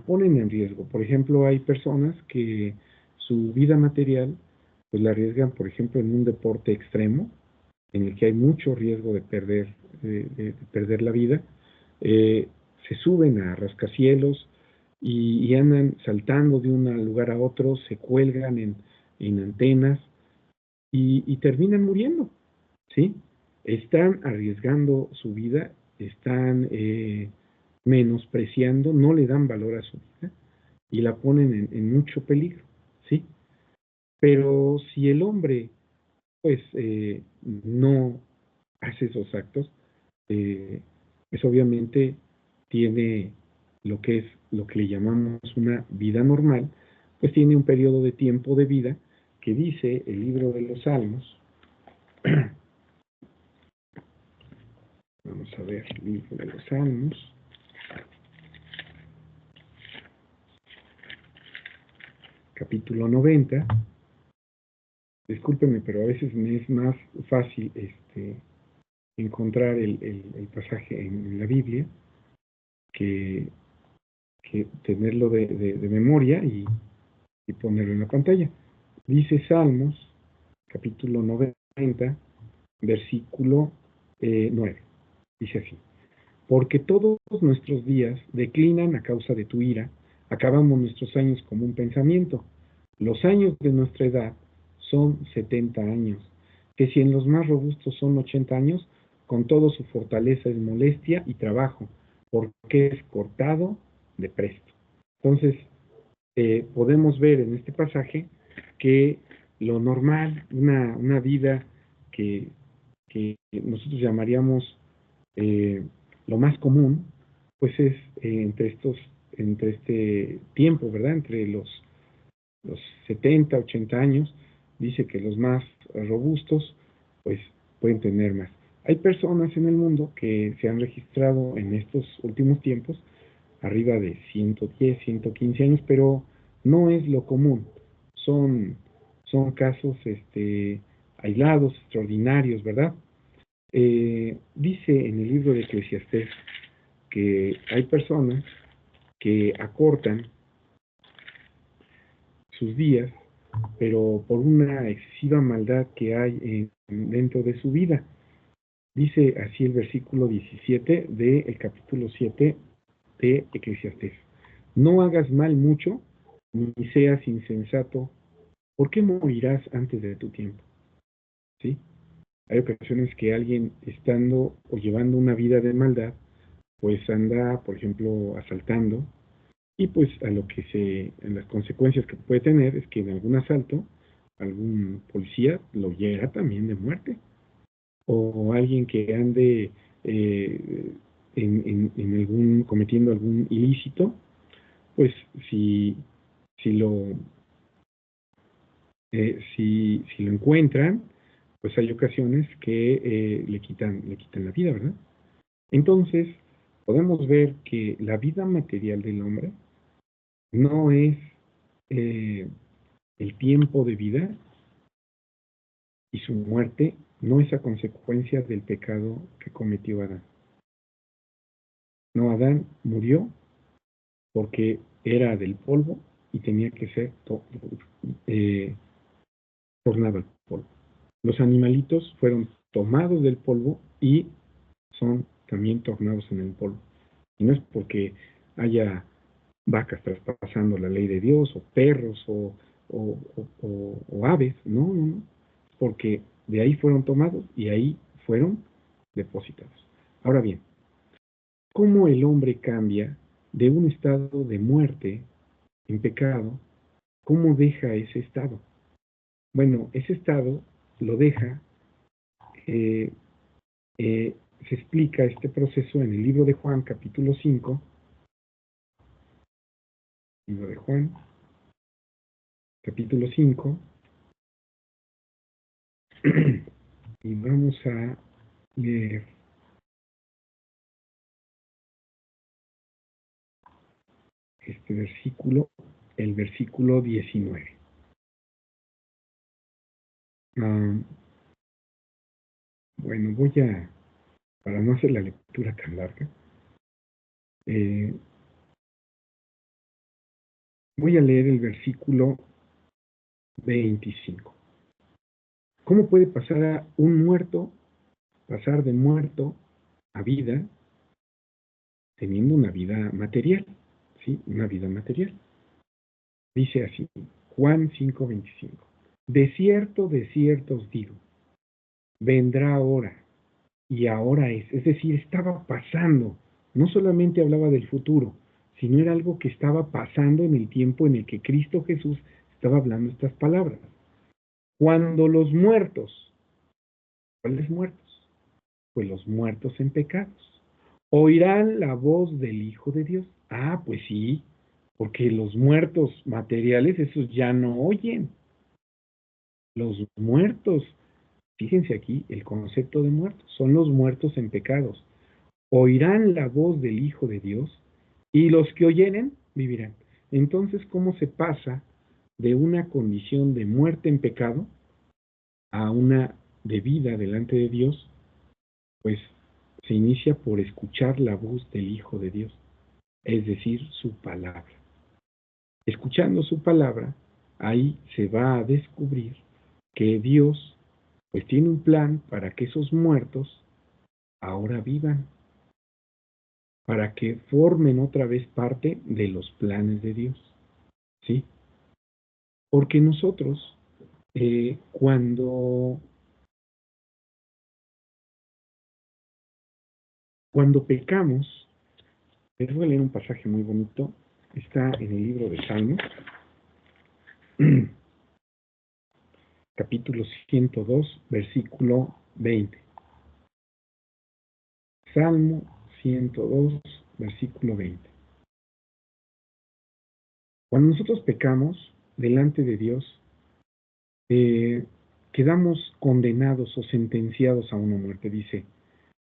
ponen en riesgo. Por ejemplo, hay personas que su vida material, pues la arriesgan, por ejemplo, en un deporte extremo, en el que hay mucho riesgo de perder la vida, se suben a rascacielos y andan saltando de un lugar a otro, se cuelgan en antenas y terminan muriendo, ¿sí? Están arriesgando su vida, están menospreciando, no le dan valor a su vida y la ponen en mucho peligro, ¿sí? Pero si el hombre, pues, no hace esos actos, pues obviamente tiene lo que le llamamos una vida normal, pues tiene un periodo de tiempo de vida que dice el libro de los Salmos. Vamos a ver, libro de los Salmos, capítulo 90. Discúlpenme, pero a veces me es más fácil encontrar el pasaje en la Biblia que, que tenerlo de memoria y ponerlo en la pantalla. Dice Salmos, capítulo 90, versículo 9. Dice así. Porque todos nuestros días declinan a causa de tu ira, acabamos nuestros años como un pensamiento. Los años de nuestra edad son 70 años, que si en los más robustos son 80 años, con todo su fortaleza es molestia y trabajo, porque es cortado de presto. Entonces, podemos ver en este pasaje que lo normal, una vida que, que nosotros llamaríamos lo más común, pues es entre este tiempo, ¿verdad? Entre los 70, 80 años, dice que los más robustos, pues pueden tener más. Hay personas en el mundo que se han registrado en estos últimos tiempos arriba de 110, 115 años, pero no es lo común. Son, son casos aislados, extraordinarios, ¿verdad? Dice en el libro de Eclesiastés que hay personas que acortan sus días, pero por una excesiva maldad que hay dentro de su vida. Dice así el versículo 17 del capítulo 7 de Eclesiastés. No hagas mal mucho, ni seas insensato, ¿por qué morirás antes de tu tiempo? ¿Sí? Hay ocasiones que alguien estando o llevando una vida de maldad, pues anda, por ejemplo, asaltando, y pues en las consecuencias que puede tener es que en algún asalto, algún policía lo hiera también de muerte, o alguien que ande en cometiendo algún ilícito, pues si lo, si lo encuentran, pues hay ocasiones que le quitan la vida, ¿verdad? Entonces, podemos ver que la vida material del hombre no es eh, el tiempo de vida, y su muerte no es a consecuencia del pecado que cometió Adán. No, Adán murió porque era del polvo y tenía que ser eh, tornado al polvo. Los animalitos fueron tomados del polvo y son también tornados en el polvo. Y no es porque haya vacas traspasando la ley de Dios, o perros, o aves, no, no, no, porque de ahí fueron tomados y ahí fueron depositados. Ahora bien, ¿cómo el hombre cambia de un estado de muerte en pecado? ¿Cómo deja ese estado? Bueno, ese estado lo deja, eh, se explica este proceso en el libro de Juan, capítulo 5, libro de Juan, capítulo 5, y vamos a leer este versículo, el versículo 19. Ah, bueno, para no hacer la lectura tan larga, eh, voy a leer el versículo 25. ¿Cómo puede pasar de muerto a vida, teniendo una vida material? ¿Sí? Una vida material. Dice así, Juan 5:25. De cierto os digo, vendrá ahora, y ahora es decir, estaba pasando, no solamente hablaba del futuro, sino era algo que estaba pasando en el tiempo en el que Cristo Jesús estaba hablando estas palabras. Cuando los muertos, ¿cuáles muertos? Pues los muertos en pecados, oirán la voz del Hijo de Dios. Ah, pues sí, porque los muertos materiales, esos ya no oyen. Los muertos, fíjense aquí, el concepto de muertos, son los muertos en pecados. Oirán la voz del Hijo de Dios y los que oyeren vivirán. Entonces, ¿cómo se pasa de una condición de muerte en pecado a una de vida delante de Dios? Pues se inicia por escuchar la voz del Hijo de Dios, es decir, su palabra. Escuchando su palabra, ahí se va a descubrir que Dios pues tiene un plan para que esos muertos ahora vivan, para que formen otra vez parte de los planes de Dios. ¿Sí? Porque nosotros, cuando pecamos, les voy a leer un pasaje muy bonito, está en el libro de Salmos, capítulo 102, versículo 20. Salmo 102, versículo 20. Cuando nosotros pecamos delante de Dios, eh, quedamos condenados o sentenciados a una muerte, dice,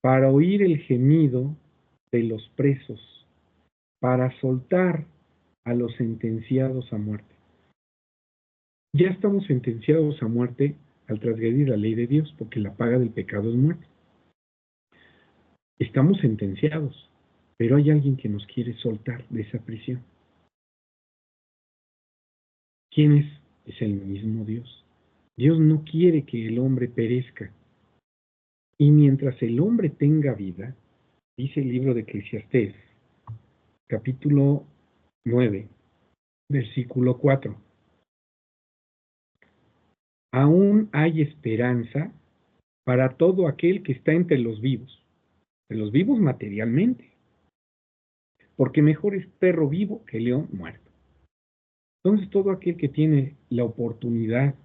para oír el gemido de los presos, para soltar a los sentenciados a muerte. Ya estamos sentenciados a muerte al transgredir la ley de Dios, porque la paga del pecado es muerte. Estamos sentenciados, pero hay alguien que nos quiere soltar de esa prisión. ¿Quién es? Es el mismo Dios. Dios no quiere que el hombre perezca. Y mientras el hombre tenga vida, dice el libro de Eclesiastés, capítulo 9, versículo 4, aún hay esperanza para todo aquel que está entre los vivos materialmente, porque mejor es perro vivo que león muerto. Entonces todo aquel que tiene la oportunidad,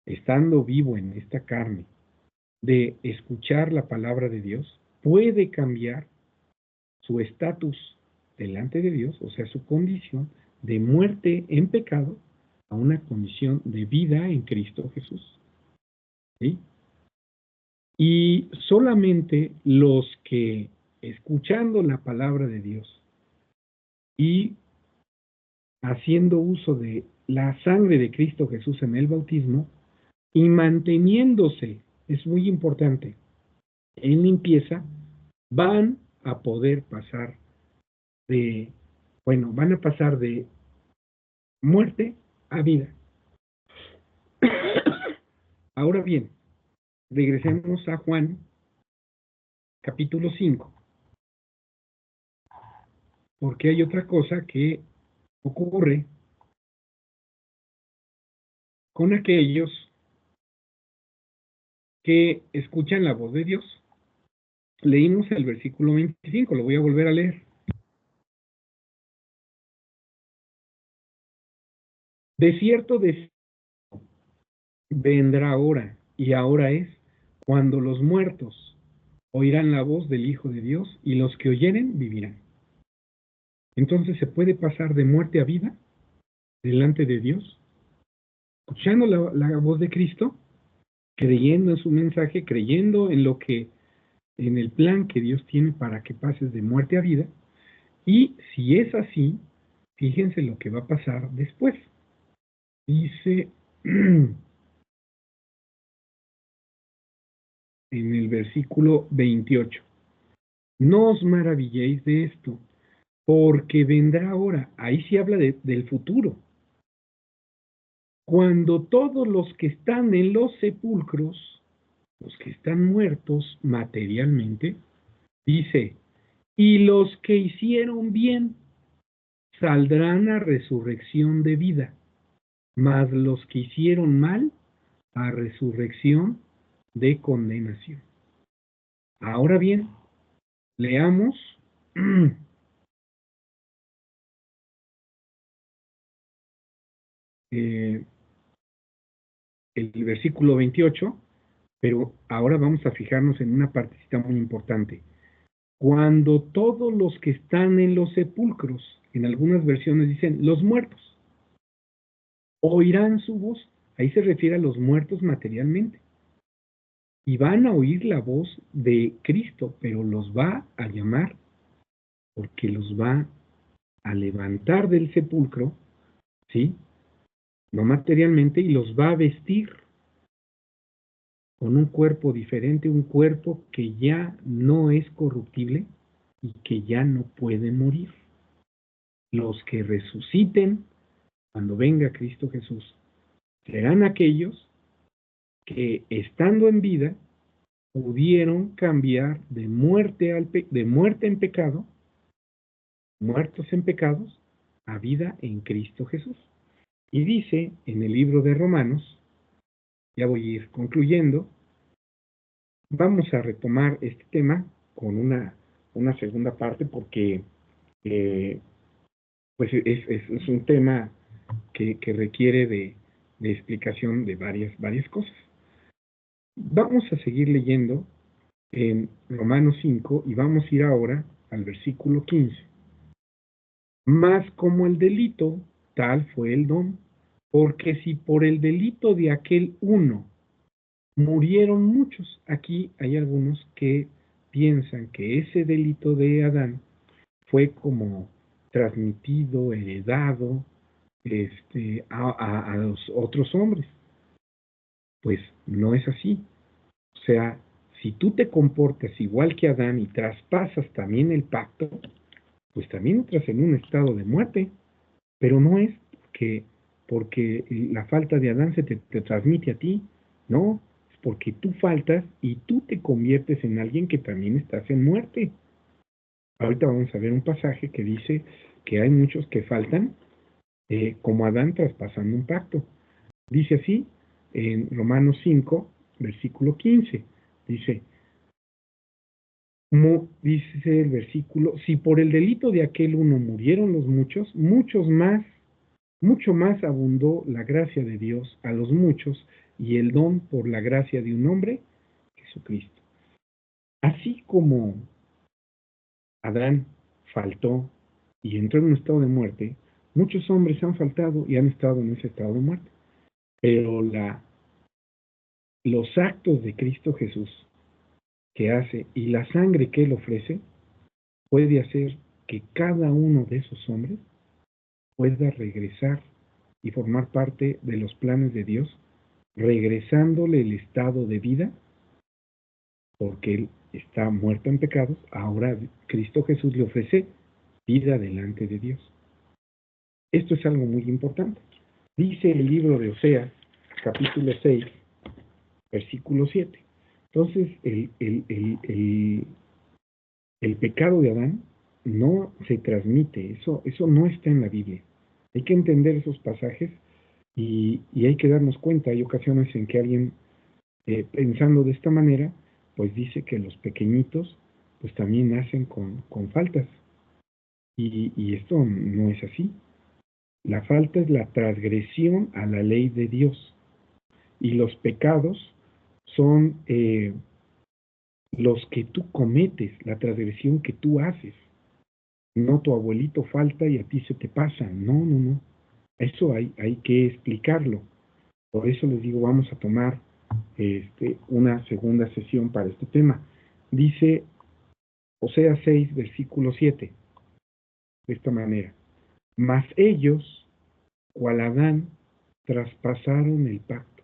estando vivo en esta carne, de escuchar la palabra de Dios, puede cambiar su estatus delante de Dios, o sea, su condición de muerte en pecado a una condición de vida en Cristo Jesús. ¿Sí? Y solamente los que, escuchando la palabra de Dios y haciendo uso de la sangre de Cristo Jesús en el bautismo y manteniéndose, es muy importante, en limpieza, van a poder pasar van a pasar de muerte a vida. Ahora bien, regresemos a Juan, capítulo 5, porque hay otra cosa que ocurre con aquellos que escuchan la voz de Dios. Leímos el versículo 25, lo voy a volver a leer. De cierto, vendrá hora, y ahora es, cuando los muertos oirán la voz del Hijo de Dios, y los que oyeren vivirán. Entonces se puede pasar de muerte a vida delante de Dios, escuchando la voz de Cristo, creyendo en su mensaje, creyendo en el plan que Dios tiene para que pases de muerte a vida. Y si es así, fíjense lo que va a pasar después. Dice en el versículo 28, no os maravilléis de esto, porque vendrá hora, ahí se habla del futuro, cuando todos los que están en los sepulcros, los que están muertos materialmente, dice, y los que hicieron bien saldrán a resurrección de vida, mas los que hicieron mal a resurrección de condenación. Ahora bien, leamos el versículo 28, pero ahora vamos a fijarnos en una partecita muy importante. Cuando todos los que están en los sepulcros, en algunas versiones dicen los muertos, oirán su voz, ahí se refiere a los muertos materialmente, y van a oír la voz de Cristo, pero los va a llamar porque los va a levantar del sepulcro, ¿sí? No materialmente, y los va a vestir con un cuerpo diferente, un cuerpo que ya no es corruptible y que ya no puede morir. Los que resuciten cuando venga Cristo Jesús serán aquellos que estando en vida pudieron cambiar de muerte en pecado, muertos en pecados, a vida en Cristo Jesús. Y dice en el libro de Romanos, ya voy a ir concluyendo, vamos a retomar este tema con una segunda parte porque pues es un tema que requiere de explicación de varias cosas. Vamos a seguir leyendo en Romanos 5 y vamos a ir ahora al versículo 15. Mas como el delito, tal fue el don, porque si por el delito de aquel uno murieron muchos, aquí hay algunos que piensan que ese delito de Adán fue como transmitido, heredado, a los otros hombres. Pues no es así. O sea, si tú te comportas igual que Adán y traspasas también el pacto, pues también entras en un estado de muerte, pero no es porque la falta de Adán te transmite a ti, no, es porque tú faltas y tú te conviertes en alguien que también estás en muerte. Ahorita vamos a ver un pasaje que dice que hay muchos que faltan, como Adán traspasando un pacto. Dice así en Romanos 5, versículo 15. Dice, dice el versículo, si por el delito de aquel uno murieron los muchos, mucho más abundó la gracia de Dios a los muchos y el don por la gracia de un hombre, Jesucristo. Así como Adán faltó y entró en un estado de muerte, muchos hombres han faltado y han estado en ese estado de muerte. Pero los actos de Cristo Jesús que hace y la sangre que Él ofrece puede hacer que cada uno de esos hombres pueda regresar y formar parte de los planes de Dios, regresándole el estado de vida, porque Él está muerto en pecados. Ahora Cristo Jesús le ofrece vida delante de Dios. Esto es algo muy importante. Dice el libro de Oseas, capítulo 6, versículo 7. Entonces, el pecado de Adán no se transmite, eso no está en la Biblia. Hay que entender esos pasajes y hay que darnos cuenta. Hay ocasiones en que alguien, pensando de esta manera, pues dice que los pequeñitos pues también nacen con faltas. Y esto no es así. La falta es la transgresión a la ley de Dios. Y los pecados son los que tú cometes, la transgresión que tú haces. No tu abuelito falta y a ti se te pasa. No, no, no. Eso hay que explicarlo. Por eso les digo, vamos a tomar una segunda sesión para este tema. Dice Oseas 6, versículo 7, de esta manera. Mas ellos, cual Adán, traspasaron el pacto.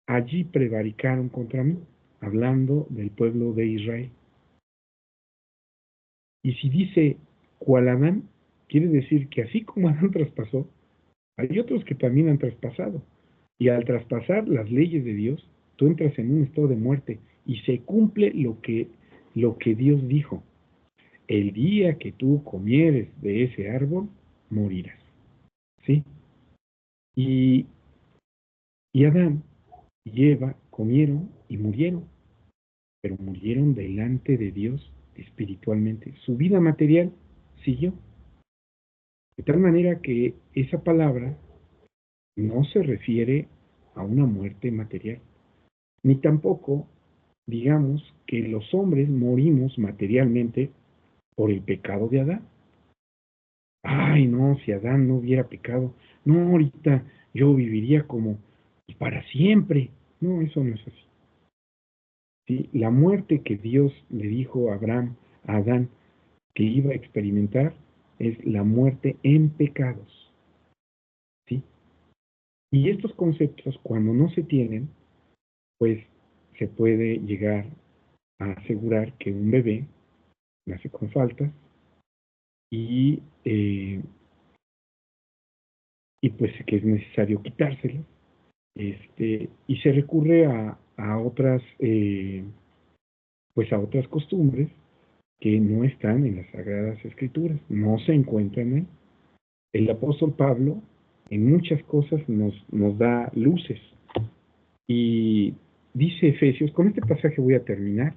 Allí prevaricaron contra mí, hablando del pueblo de Israel. Y si dice cual Adán, quiere decir que así como Adán traspasó, hay otros que también han traspasado. Y al traspasar las leyes de Dios, tú entras en un estado de muerte y se cumple lo que Dios dijo. El día que tú comieres de ese árbol, morirás. ¿Sí? Y, y Adán y Eva comieron y murieron, pero murieron delante de Dios espiritualmente. Su vida material siguió. De tal manera que esa palabra no se refiere a una muerte material, ni tampoco digamos que los hombres morimos materialmente por el pecado de Adán. Ay, no, si Adán no hubiera pecado, no, ahorita yo viviría como para siempre. No, eso no es así. ¿Sí? La muerte que Dios le dijo a Adán, que iba a experimentar, es la muerte en pecados. ¿Sí? Y estos conceptos, cuando no se tienen, pues se puede llegar a asegurar que un bebé nace con faltas y, eh, y pues que es necesario quitárselo. Y se recurre a otras, pues a otras costumbres que no están en las Sagradas Escrituras, no se encuentran ahí. El apóstol Pablo en muchas cosas nos da luces. Y dice Efesios, con este pasaje voy a terminar,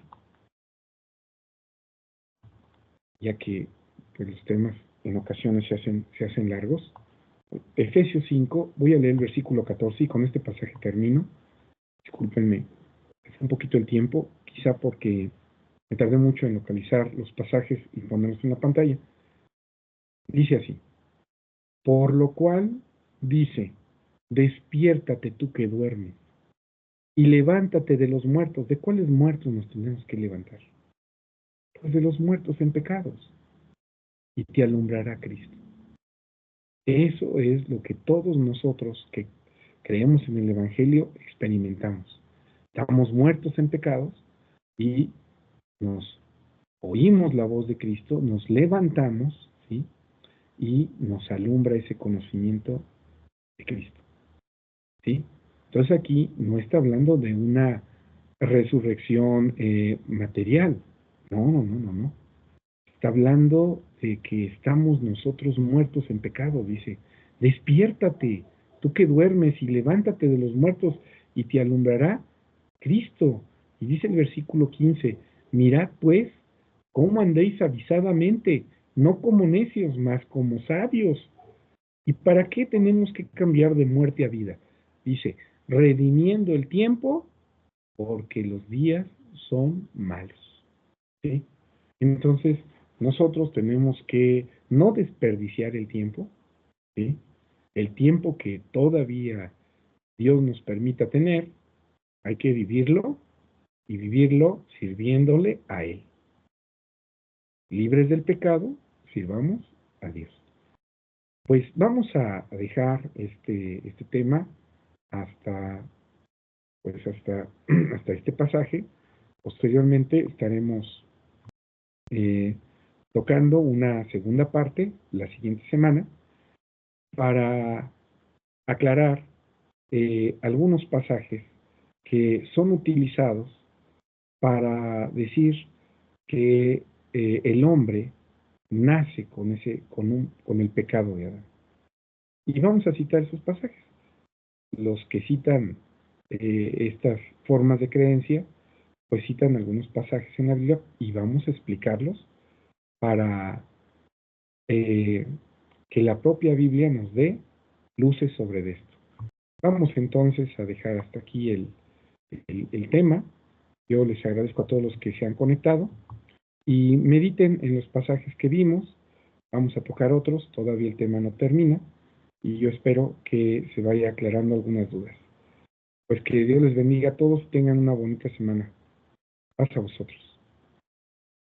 ya que pues, los temas en ocasiones se hacen largos. Efesios 5, voy a leer el versículo 14 y con este pasaje termino. Discúlpenme, es un poquito el tiempo, quizá porque me tardé mucho en localizar los pasajes y ponerlos en la pantalla. Dice así, por lo cual dice, despiértate tú que duermes y levántate de los muertos. ¿De cuáles muertos nos tenemos que levantar? Pues de los muertos en pecados, y te alumbrará Cristo. Eso es lo que todos nosotros que creemos en el Evangelio experimentamos. Estamos muertos en pecados y nos oímos la voz de Cristo, nos levantamos, ¿sí? Y nos alumbra ese conocimiento de Cristo, ¿sí? Entonces aquí no está hablando de una resurrección material. No, no, no, no, no. Está hablando de que estamos nosotros muertos en pecado. Dice, despiértate, tú que duermes, y levántate de los muertos, y te alumbrará Cristo. Y dice el versículo 15, mirad pues cómo andéis avisadamente, no como necios, mas como sabios. ¿Y para qué tenemos que cambiar de muerte a vida? Dice, redimiendo el tiempo, porque los días son malos. ¿Sí? Entonces, nosotros tenemos que no desperdiciar el tiempo, ¿sí? El tiempo que todavía Dios nos permita tener, hay que vivirlo y vivirlo sirviéndole a Él. Libres del pecado, sirvamos a Dios. Pues vamos a dejar este tema hasta, pues hasta este pasaje. Posteriormente estaremos eh, tocando una segunda parte la siguiente semana para aclarar algunos pasajes que son utilizados para decir que el hombre nace con el pecado de Adán. Y vamos a citar esos pasajes. Los que citan estas formas de creencia, pues citan algunos pasajes en la Biblia y vamos a explicarlos para que la propia Biblia nos dé luces sobre esto. Vamos entonces a dejar hasta aquí el tema. Yo les agradezco a todos los que se han conectado y mediten en los pasajes que vimos. Vamos a tocar otros, todavía el tema no termina y yo espero que se vaya aclarando algunas dudas. Pues que Dios les bendiga a todos y tengan una bonita semana. Hasta vosotros.